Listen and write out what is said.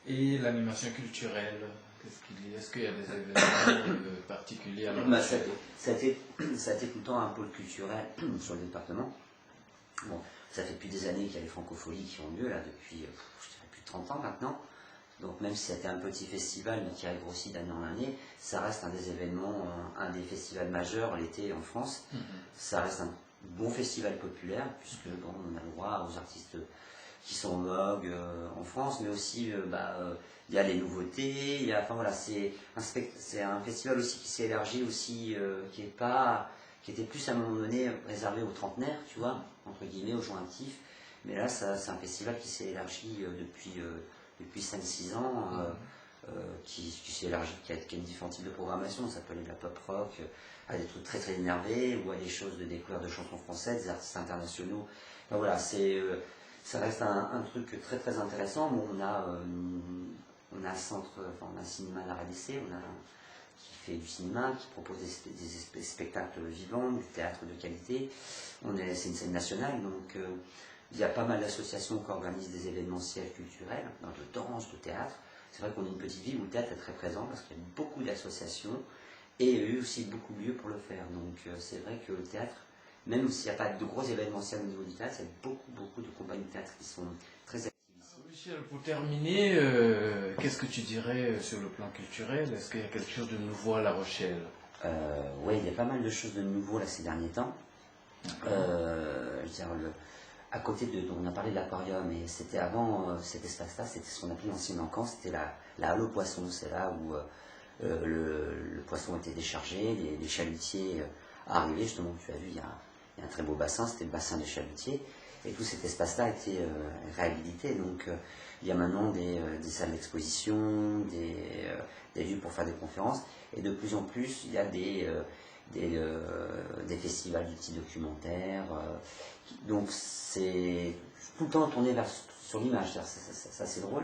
Et l'animation culturelle, qu'est-ce qu'il y a? Est-ce qu'il y a des événements particuliers à La Rochelle? Ça a été tout le temps un pôle culturel sur le département. Bon, ça fait depuis des années qu'il y a les francopholies qui ont lieu, là, depuis je dirais plus de 30 ans maintenant. Donc même si c'était un petit festival, mais qui a grossi d'année en année, ça reste un des événements, un des festivals majeurs l'été en France. Ça reste un bon festival populaire, puisque bon, on a le droit aux artistes qui sont en vogue en France, mais aussi il y a les nouveautés, enfin voilà, c'est un festival aussi qui s'est élargi aussi, qui était plus à un moment donné réservé aux trentenaires, tu vois, entre guillemets, aux gens actifs. Mais là, c'est un festival qui s'est élargi depuis 5-6 ans, qui s'est élargi, qui a une différents types de programmation. Ça peut aller de la pop rock à des trucs très très énervés, ou à des choses de découverte de chansons françaises, des artistes internationaux. Enfin, voilà, ça reste un truc très très intéressant. Bon, on a un cinéma à la RDC, qui fait du cinéma, qui propose des spectacles vivants, du théâtre de qualité. C'est une scène nationale, donc il y a pas mal d'associations qui organisent des événementiels culturels, de danse, de théâtre. C'est vrai qu'on est une petite ville où le théâtre est très présent parce qu'il y a beaucoup d'associations et il y a eu aussi beaucoup de lieux pour le faire. Donc c'est vrai que le théâtre, même s'il n'y a pas de gros événementiels au niveau du théâtre, il y a beaucoup de compagnies de théâtre qui sont très actives ici. Michel, pour terminer, qu'est-ce que tu dirais sur le plan culturel? Est-ce qu'il y a quelque chose de nouveau à La Rochelle? Oui, il y a pas mal de choses de nouveau là, ces derniers temps. Je veux dire, à côté on a parlé de l'aquarium, et c'était avant cet espace-là, c'était ce qu'on appelait l'ancien encan, c'était la halle aux poissons. C'est là où le poisson était déchargé, les chalutiers arrivaient, justement, tu as vu, il y a un très beau bassin, c'était le bassin des chalutiers, et tout cet espace-là a été réhabilité. Donc il y a maintenant des salles d'exposition, des lieux pour faire des conférences, et de plus en plus il y a des festivals du type documentaire. Donc c'est tout le temps tourné sur l'image, ça c'est drôle.